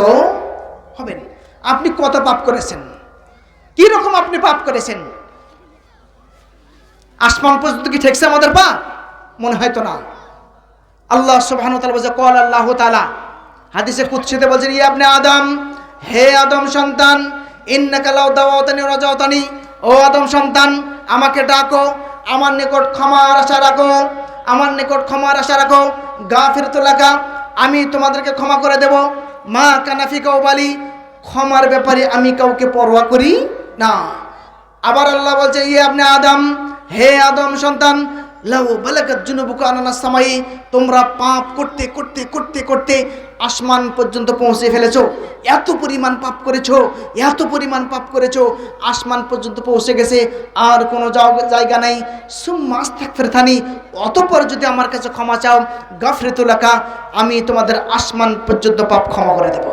হবেন। আপনি কত পাপ করেছেন? কি রকম আপনি পাপ করেছেন? আসমান পর্যন্ত কি ঠেকছে আমাদের পা? মনে হয় তো না। আল্লাহ সুবহানাহু ওয়া তাআলা বলেন, ক্বাল আল্লাহু তাআলা, হাদিসে কুদসিতে বলেন, ইয়া ইবনে আদম, হে আদম সন্তান, ইন্নাকা লাউ দাওয়াতানি ওয়া রাজাওতানি, ও আদম সন্তান, আমাকে ডাকো, আমার নিকট ক্ষমার আশা রাখো, আমার নিকট ক্ষমার আশা রাখো, গাফিরতু লাকা, আমি তোমাদেরকে ক্ষমা করে দেব, মা কানা ফিকা ওয়ালি, ক্ষমার ব্যাপারে আমি কাউকে পরোয়া করি না। আবার আল্লাহ বলছে, ইয়া ইবনে আদম, হে আদম সন্তান, লাউ বালাগাত জুনুবুকা আনানাস সামাই, তোমরা পাপ করতে করতে করতে করতে আসমান পর্যন্ত পৌঁছে ফেলেছো, এত পরিমাণ পাপ করেছো, এত পরিমাণ পাপ করেছো, আসমান পর্যন্ত পৌঁছে গেছে, আর কোনো জায়গা নাই। সুম্মা আস্তাগফিরতানি, অতঃপর যদি আমার কাছে ক্ষমা চাও, গাফরিতু লাকা, আমি তোমাদের আসমান পর্যন্ত পাপ ক্ষমা করে দেব।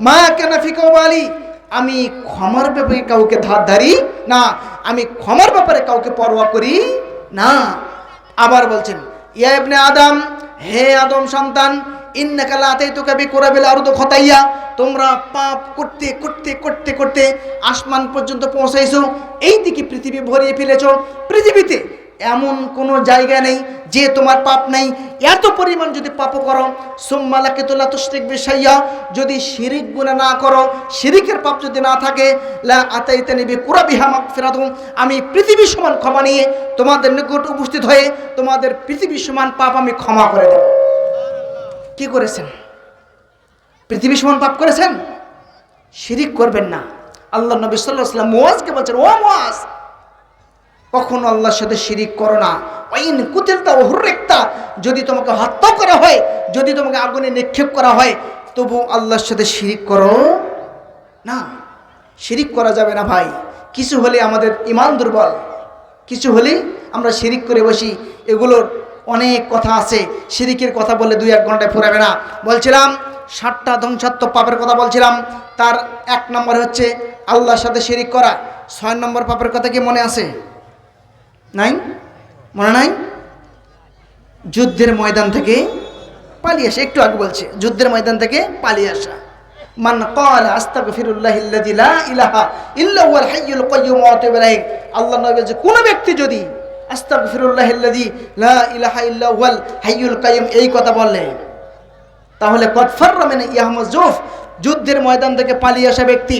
মা কানা ফিকা ওয়ালি, আমি ক্ষমার ব্যাপারে কাউকে ধারধারি না, আমি ক্ষমার ব্যাপারে কাউকে পরোয়া করি না। আবার বলছেন, ইয়া ইবনে আদম, হে আদম সন্তান, ইন্নাকা লা আতাইতুকা বিকুরাবিল আরদি খতাইয়া, তোমরা পাপ করতে করতে করতে করতে আসমান পর্যন্ত পৌঁছাইছো, এই দিকে পৃথিবী ভরিয়ে ফেলেছো। পৃথিবীতে এমন কোনো জায়গা নেই যে তোমার পাপ নেই। এত পরিমাণ যদি পাপ করো, সুম্মা লাকিতু লা তুশরিক বিশাইয়া, যদি শিরিক গুনাহ না করো, শিরিকের পাপ যদি না থাকে, লা আতাইতানি বিকুরাবিহা মাগফিরাতুন, আমি পৃথিবী সমান ক্ষমা নিয়ে তোমাদের নিকট উপস্থিত হয়ে তোমাদের পৃথিবী সমান পাপ আমি ক্ষমা করে দেব। কি করেছেন? পৃথিবী সমান পাপ করেছেন? শিরিক করবেন না। আল্লাহ নবী সাল্লাল্লাহু আলাইহি ওয়াসাল্লাম মুয়াজকে বলছেন, ও মুয়াজ, কখনো আল্লাহর সাথে শিরিক করো না। ওয়াইন কুতিলতা ওয়া হুররিকতা, যদি তোমাকে হত্যা করা হয়, যদি তোমাকে আগুনে নিক্ষেপ করা হয়, তবু আল্লাহর সাথে শিরিক করো না। শিরিক করা যাবে না ভাই। কিছু হলে আমাদের ঈমান দুর্বল, কিছু হলে আমরা শিরিক করে বসি। এগুলোর অনেক কথা আছে, শিরিকের কথা বললে 2-1 ঘন্টায় ফুরাবে না। বলছিলাম 7টা ধ্বংসাত্মক পাপের কথা বলছিলাম। তার 1 নম্বর হচ্ছে আল্লাহর সাথে শিরিক করা। 6 নম্বর পাপের কথা কি মনে আছে? নাই? মনে নাই? যুদ্ধের ময়দান থেকে পালিয়ে আসা, একটু আগে বলছে যুদ্ধের ময়দান থেকে পালিয়ে আসা। মান ক্বালা আস্তাগফিরুল্লাহিল্লাযী লা ইলাহা ইল্লা হুয়াল হাইয়ুল কাইয়্যুম ওয়া আতুবু ইলাইহি, আল্লাহ নবী বলেছে কোন ব্যক্তি যদি আস্তাগফিরুল্লাহিল্লাযী লা ইলাহা ইল্লা হুয়াল হাইয়ুল কাইয়্যুম এই কথা বলে, তাহলে কদ ফাররা মিন ইয়াহমুজুফ, যুদ্ধের ময়দান থেকে পালিয়ে আসা ব্যক্তি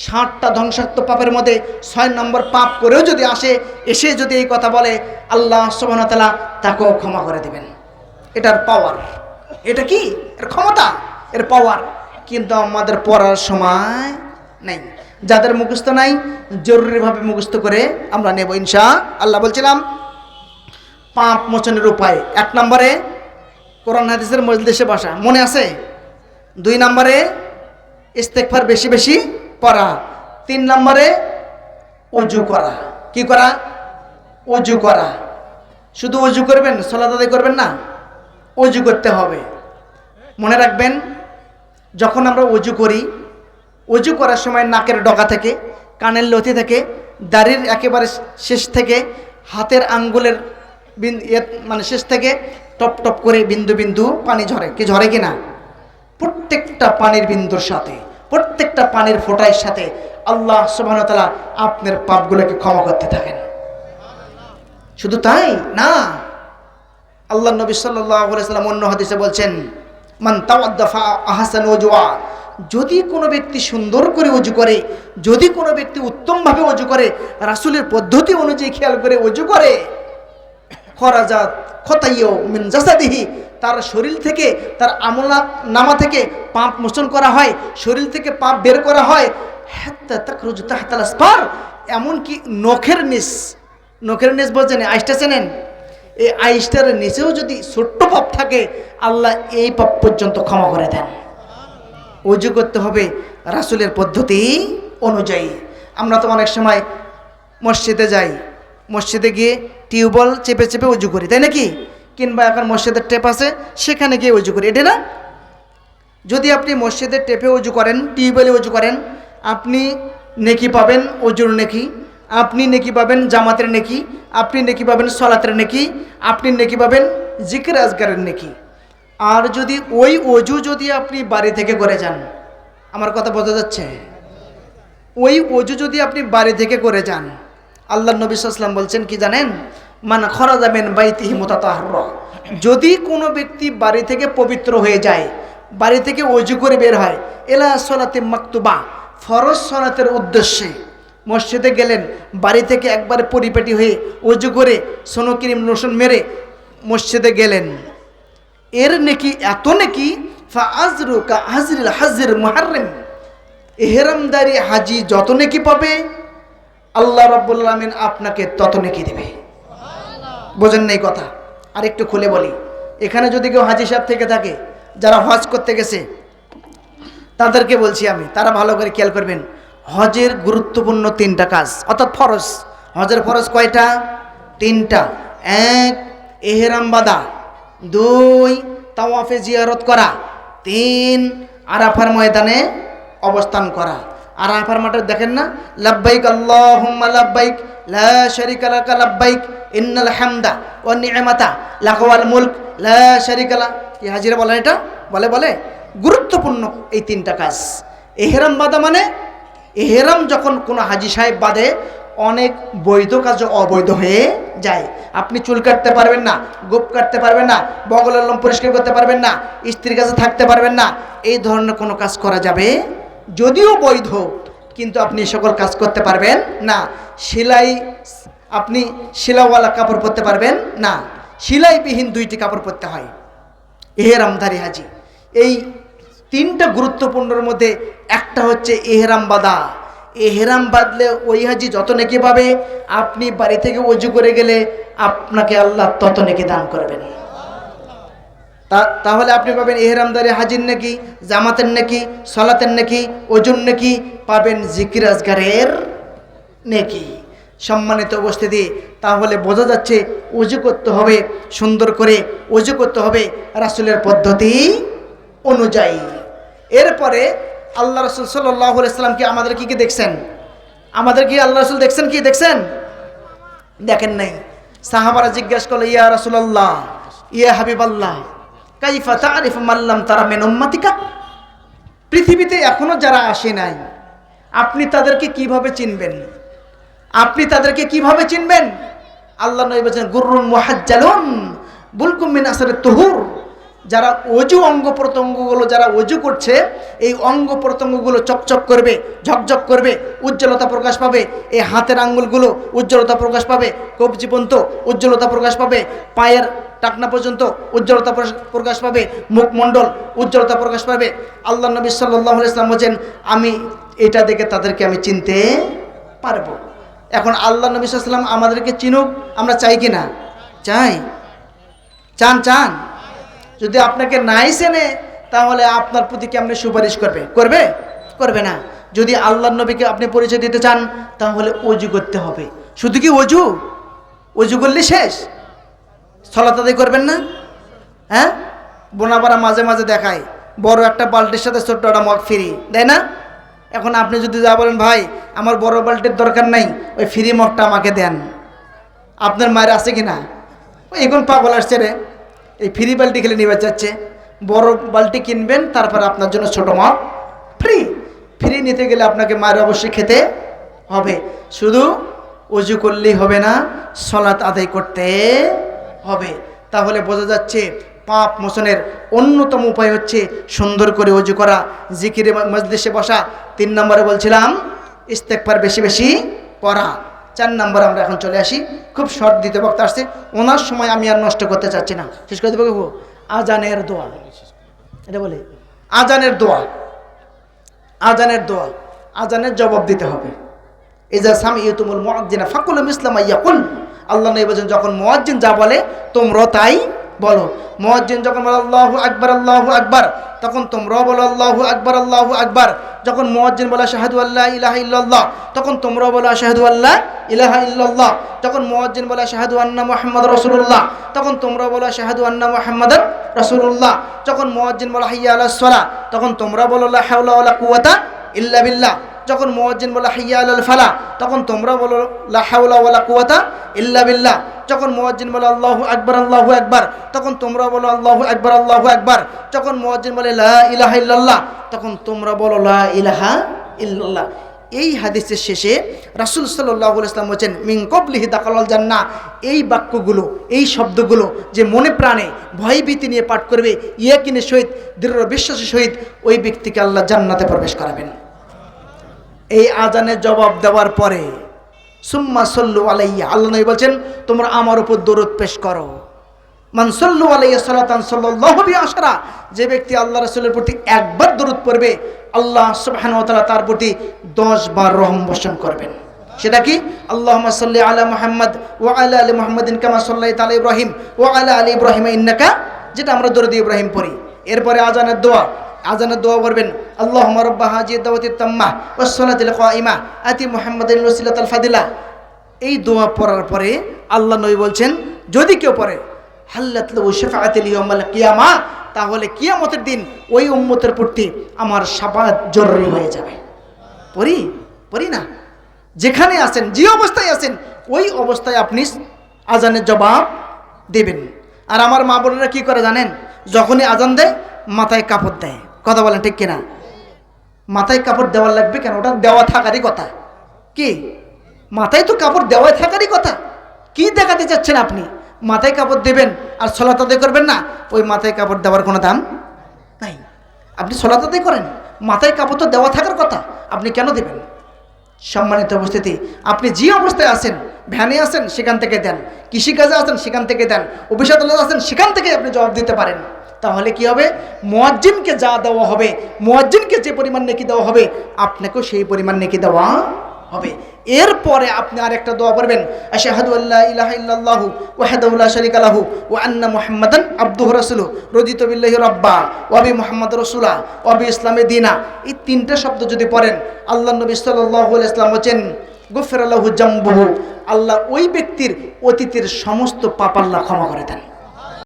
60টা ধ্বংসাত্মক পাপের মধ্যে 6 নম্বর পাপ করেও যদি এসে যদি এই কথা বলে, আল্লাহ সুবহানাহু ওয়া তাআলা তাকেও ক্ষমা করে দিবেন। এটার পাওয়ার, এটা কি এর ক্ষমতা, এর পাওয়ার। কিন্তু আমাদের পড়ার সময় নেই, যাদের মুখস্থ নাই জরুরিভাবে মুখস্থ করে আমরা নেব ইনশাআল্লাহ। বলছিলাম পাপ মোচনের উপায়, 1 নম্বরে কোরআন হাদিসের মজলিসে বসা, মনে আছে? 2 নম্বরে ইস্তেগফার বেশি বেশি পড়া। 3 নম্বরে ওযু করা। কি করা? ওযু করা। শুধু ওযু করবেন, সালাত আদায় করবেন না, ওযু করতে হবে। মনে রাখবেন, যখন আমরা ওযু করি, ওযু করার সময় নাকের ডগা থেকে, কানের লতি থেকে, দাড়ির একেবারে শেষ থেকে, হাতের আঙ্গুলের মানে শেষ থেকে টপ টপ করে বিন্দু বিন্দু পানি ঝরে। কি ঝরে কিনা? প্রত্যেকটা পানির বিন্দুর সাথে, প্রত্যেকটা পানির ফোঁটার সাথে আল্লাহ সুবহানাহু ওয়া তাআলা আপনার পাপগুলোকে ক্ষমা করতে থাকেন। শুধু তাই না, আল্লাহ নবী সাল্লাল্লাহু আলাইহি ওয়াসাল্লাম অন্য হাদিসে বলছেন, মান তাওয়াদ্দা ফা আহসান ওযুআ, যদি কোনো ব্যক্তি সুন্দর করে ওযু করে, যদি কোনো ব্যক্তি উত্তমভাবে ওযু করে, রাসূলের পদ্ধতি অনুযায়ী খেয়াল করে ওযু করে, খরাজাত খতাইয়ু মিন জাসাদিহি, তার শরীর থেকে, তার আমলনামা থেকে পাপ মোচন করা হয়, শরীর থেকে পাপ বের করা হয়, হাত্তা তাখরুজু তাহতাল আসফার, এমনকি নখের নিচ বলছেন, আইসটা চেনেন, এই আইসটার নিচেও যদি ছোট্ট পাপ থাকে, আল্লাহ এই পাপ পর্যন্ত ক্ষমা করে দেন। ওযু করতে হবে রাসূলের পদ্ধতি অনুযায়ী। আমরা তো অনেক সময় মসজিদে যাই, মসজিদে গিয়ে টিউবওয়েল চেপে চেপে ওযু করি, তাই নাকি? কিংবা এখন মসজিদের টেপ আছে, সেখানে গিয়ে ওযু করি, এটা না? যদি আপনি মসজিদের টেপে ওযু করেন, টিউবওয়েলে ওযু করেন, আপনি নেকি পাবেন, ওযুর নেকি, আপনি নেকি পাবেন জামাতের নেকি, আপনি নেকি পাবেন সালাতের নেকি, আপনি নেকি পাবেন জিকির আজকারের নেকি। আর যদি ওই ওযু যদি আপনি বাড়ি থেকে করে যান, আমার কথা বোঝা যাচ্ছে? ওই ওযু যদি আপনি বাড়ি থেকে করে যান, আল্লাহ নবী সাল্লাল্লাহু আলাইহি ওয়াসাল্লাম বলছেন কি জানেন? মান খরাজা মিন বাইতিহি মুতাতাহহারা, যদি কোনো ব্যক্তি বাড়ি থেকে পবিত্র হয়ে যায়, বাড়ি থেকে ওযু করে বের হয়, ইলা সালাতি মাকতুবা, ফরজ সালাতের উদ্দেশ্যে মসজিদে গেলেন, বাড়ি থেকে একবারে পরিপাটি হয়ে ওযু করে সোনক্রিম লোশন মেরে মসজিদে গেলেন, এর নেকি এত নেকি, ফা আজরু কা আজরিল হাজির মুহাররম, ইহরামদারি হাজি যত নেকি পাবে, আল্লাহ রাব্বুল আলামিন আপনাকে তত নেকি দেবে। বোঝেন নাই কথা? আর একটু খুলে বলি, এখানে যদি কেউ হাজি সাহেব থেকে থাকে, যারা হজ করতে গেছে তাদেরকে বলছি আমি, তারা ভালো করে খেয়াল করবেন, হজের গুরুত্বপূর্ণ 3টা কাজ, অর্থাৎ ফরজ। হজের ফরজ কয়টা? 3টা। 1 ইহরাম বাঁধা, 2 তাওয়াফে জিয়ারত করা, 3 আরাফার ময়দানে অবস্থান করা। আরাফার মাঠে দেখেন না, লাব্বাইক আল্লাহুম্মা লাব্বাইক লা শারীকা লাকা লাব্বাইক ইন্নাল হামদা ওয়ান নি'মাতা লাকা ওয়াল মুলক লা শারীকা লা, কি হাজিরা বলেন এটা? বলে গুরুত্বপূর্ণ এই 3টা কাজ। ইহরাম বাঁধা মানে, ইহরাম যখন কোনো হাজি সাহেব বাঁধে, অনেক বৈধ কাজও অবৈধ হয়ে যায়। আপনি চুল কাটতে পারবেন না, গোপ কাটতে পারবেন না, বগলের লোম পরিষ্কার করতে পারবেন না, স্ত্রীর কাছে থাকতে পারবেন না, এই ধরনের কোনো কাজ করা যাবে, যদিও বৈধ, কিন্তু আপনি সকল কাজ করতে পারবেন না। আপনি সেলাওয়ালা কাপড় পরতে পারবেন না, সেলাইবিহীন 2টি কাপড় পরতে হয় ইহরামধারী হাজি। এই 3টা গুরুত্বপূর্ণর মধ্যে একটা হচ্ছে ইহরাম বাঁধা। ইহরাম বাঁধলে ওই হাজি যত নেকি পাবে, আপনি বাড়ি থেকে ওযু করে গেলে আপনাকে আল্লাহ তত নেকি দান করবেন। তাহলে আপনি পাবেন ইহরামদারি হাজির নেকি, জামাতের নেকি, সালাতের নেকি, ওযুর নেকি, পাবেন জিকির আজকারের নেকি। সম্মানিত উপস্থিতি, তাহলে বোঝা যাচ্ছে ওযু করতে হবে সুন্দর করে, ওযু করতে হবে রাসূলের পদ্ধতি অনুযায়ী। এরপরে আল্লাহ রাসূল সাল্লাল্লাহু আলাইহি ওয়াসাল্লাম কি আমাদের কি দেখছেন? আমাদের কি আল্লাহ রাসূল দেখছেন? কি দেখছেন? দেখেন নাই। সাহাবারা জিজ্ঞাসা করলো, ইয়া রাসূলুল্লাহ, ইয়া হাবিবাল্লাহ কাইফা তারিফু মাল্লাম তারা মিন উম্মাতিকা, পৃথিবীতে এখনো যারা আসে নাই আপনি তাদেরকে কিভাবে চিনবেন? আপনি তাদেরকে কিভাবে চিনবেন? আল্লাহ নবী বলেছেন গুররুন মুহাজ্জালুন বুলকুম মিন আসরিত তুহুর, যারা অজু অঙ্গ প্রত্যঙ্গগুলো যারা অজু করছে এই অঙ্গ প্রত্যঙ্গগুলো চকচক করবে, ঝকঝক করবে, উজ্জ্বলতা প্রকাশ পাবে। এই হাতের আঙ্গুলগুলো উজ্জ্বলতা প্রকাশ পাবে, কবজি পর্যন্ত উজ্জ্বলতা প্রকাশ পাবে, পায়ের টাকনা পর্যন্ত উজ্জ্বলতা প্রকাশ পাবে, মুখমণ্ডল উজ্জ্বলতা প্রকাশ পাবে। আল্লাহ নবী সাল্লাল্লাহু আলাইহি ওয়াসাল্লাম বলেন আমি এটা দেখে তাদেরকে আমি চিনতে পারবো। এখন আল্লাহ নবী সাল্লাল্লাহু আলাইহি ওয়াসাল্লাম আমাদেরকে চিনুক, আমরা চাই কি না? চাই। চান? যদি আপনাকে নাই চেনে তাহলে আপনার প্রতি কেমনে সুপারিশ করবে না। যদি আল্লাহর নবীকে আপনি পরিচয় দিতে চান তাহলে ওযু করতে হবে। শুধু কি ওযু করলে শেষ? সালাত আদায় করবেন না? হ্যাঁ, বোনাপাড়া মাঝে মাঝে দেখায় বড় একটা বালতির সাথে ছোট্ট একটা মগ ফ্রি দেয় না? এখন আপনি যদি যা বলেন ভাই আমার বড় বালতির দরকার নাই, ওই ফ্রি মগটা আমাকে দেন, আপনার মায়ের আছে কি না? এখন পাগল আসছে রে, এই ফ্রি বালতি খেলে নিবে যাচ্ছে। বড় বালতি কিনবেন, তারপর আপনার জন্য ছোট মগ ফ্রি নিতে গেলে আপনাকে মায়ের অবশ্যই খেতে হবে। শুধু ওযু করলেই হবে না, সালাত আদায় করতে হবে। তাহলে বোঝা যাচ্ছে পাপ মোচনের অন্যতম উপায় হচ্ছে সুন্দর করে ওযু করা, জিকিরে মজলিসে বসা। 3 নম্বরে বলছিলাম ইস্তেগফার বেশি বেশি পড়া। 4 নম্বরে আমরা এখন চলে আসি। খুব শর্ট দিতে বক্তা আসছে, ওনার সময় আমি আর নষ্ট করতে চাচ্ছি না, শেষ করে দেবো। আজানের দোয়া, এটা বলে আজানের দোয়া, আজানের জবাব দিতে হবে। ইজা সামিউতুমুল মুআজ্জিনা ফাকুলু মিসলা মা ইয়াকুল, আল্লাহ নবী বলেন যখন মুয়াজ্জিন যা বলে তোমরা তাই বলো। মুয়াজ্জিন যখন বলে আল্লাহু আকবার, তখন তোমরাও বলো আল্লাহু আকবার। যখন মুয়াজ্জিন বলে আশহাদু আল্লা ইলাহা ইল্লাল্লাহ, তখন তোমরাও বলো আশহাদু আল্লা ইলাহা ইল্লাল্লাহ। যখন মুয়াজ্জিন বলে আশহাদু আন্না মুহাম্মাদুর রাসূলুল্লাহ, তখন তোমরাও বলো আশহাদু আন্না মুহাম্মাদুর রাসূলুল্লাহ। যখন মুয়াজ্জিন বলে হাইয়া আলাস সালাহ, তখন তোমরা বলো লা হাওলা ওয়ালা কুওয়াতা ইল্লা বিল্লাহ। যখন মুয়াজ্জিন বলে হাইয়া আলাল ফালাহ, তখন তোমরা বলো লা হাওলা ওয়ালা কুওয়াতা ইল্লা বিল্লাহ। যখন মুয়াজ্জিন বলে আল্লাহু আকবার, তখন তোমরা বলো আল্লাহু আকবার। যখন মুয়াজ্জিন বলে লা ইলাহা ইল্লাল্লাহ, তখন তোমরা বলো লা ইলাহা ইল্লাল্লাহ। এই হাদিসের শেষে রাসূল সাল্লাল্লাহু আলাইহি ওয়াসাল্লাম বলেন মিন ক্বাবলিহি দাখালাল জান্নাহ। এই বাক্যগুলো, এই শব্দগুলো যে মনে প্রাণে ভয়ভীতি নিয়ে পাঠ করবে, ইয়াকিনের সহিত, দৃঢ় বিশ্বাসের সহিত, ওই ব্যক্তিকে আল্লাহ জান্নাতে প্রবেশ করাবেন। এই আজানের জবাব দেওয়ার পরে সুম্মা সাল্লু আলাইয়া, আল্লাহ নবী বলেন তোমরা আমার উপর দরুদ পেশ করো। মান সাল্লু আলাইয়া সালাতান সাল্লাল্লাহু বিহি আশরা, যে ব্যক্তি আল্লাহ রাসূলের প্রতি একবার দরুদ পড়বে আল্লাহ সুবহানাহু ওয়া তাআলা তার প্রতি 10 বার রহম বর্ষণ করবেন। সেটা কি? আল্লাহুম্মা সাল্লি আলা মুহাম্মদ ওয়া আলা আলি মুহাম্মাদিন কামা সাল্লাইতা আলা ইব্রাহিম ওয়া আলা আলি ইব্রাহিম ইন্নাকা, যেটা আমরা দরুদ ইব্রাহিম পড়ি। এরপরে আজানের দোয়া করবেন আল্লাহুম্মা রাব্বা হাযিহি দাওয়াতিত তাম্মাহ ওয়াস সালাতিল কায়িমা আতি মুহাম্মাদিন ওয়াসিলাতাল ফাদিলা। এই দোয়া পড়ার পরে আল্লাহ নবী বলছেন যদি কেউ পড়ে হাল্লাত লাহু শাফাআতুল ইয়াউমাল কিয়ামা, তাহলে কিয়ামতের দিন ওই উম্মতের প্রতি আমার শাফাআত জরুরি হয়ে যাবে। পড়ি না? যেখানে আছেন, যে অবস্থায় আছেন, ওই অবস্থায় আপনি আজানের জবাব দেবেন। আর আমার মা বোনেরা কি করে জানেন? যখনই আজান দেয় মাথায় কাপড় দেয়। কথা বলেন ঠিক কিনা? মাথায় কাপড় দেওয়া লাগবে কেন? ওটা দেওয়া থাকারই কথা। কি মাথায় তো কাপড় দেওয়াই থাকারই কথা। কি দেখাতে চাচ্ছেন আপনি? মাথায় কাপড় দেবেন আর সালাত আদায় করবেন না? ওই মাথায় কাপড় দেওয়ার কোনো দাম নাই। আপনি সালাত আদায় করেন, মাথায় কাপড় তো দেওয়া থাকার কথা, আপনি কেন দেবেন? সম্মানিত উপস্থিতি, আপনি যে অবস্থায় আছেন, ভ্যানে আছেন সেখান থেকে দেন, কৃষিকাজে আছেন সেখান থেকে দেন, অফিস আদালতে আছেন সেখান থেকে আপনি জবাব দিতে পারেন। তাহলে কি হবে? মুয়াজ্জিনকে যা দেওয়া হবে, মুয়াজ্জিনকে যে পরিমাণ নেকি দেওয়া হবে, আপনাকেও সেই পরিমাণ নেকি দেওয়া হবে। এরপরে আপনি আরেকটা দোয়া পড়বেন আশহাদু আল্লা ইলাহা ইল্লাল্লাহু ওয়াহদাহু লা শারীকা লাহু ওয়া আন্না মুহাম্মাদান আবদুহু রাসূলুহু রাদিতু বিল্লাহি রাব্বা ওয়া বি মুহাম্মাদির রাসূলা ওয়া বি ইসলামি দীনা। এই 3টা শব্দ যদি পড়েন, আল্লাহর নবী সাল্লাল্লাহু আলাইহি ওয়াসাল্লাম বলেন গুফিরা লাহু জামবুহু, আল্লাহ ওই ব্যক্তির অতীতের সমস্ত পাপ আল্লাহ ক্ষমা করে দেন।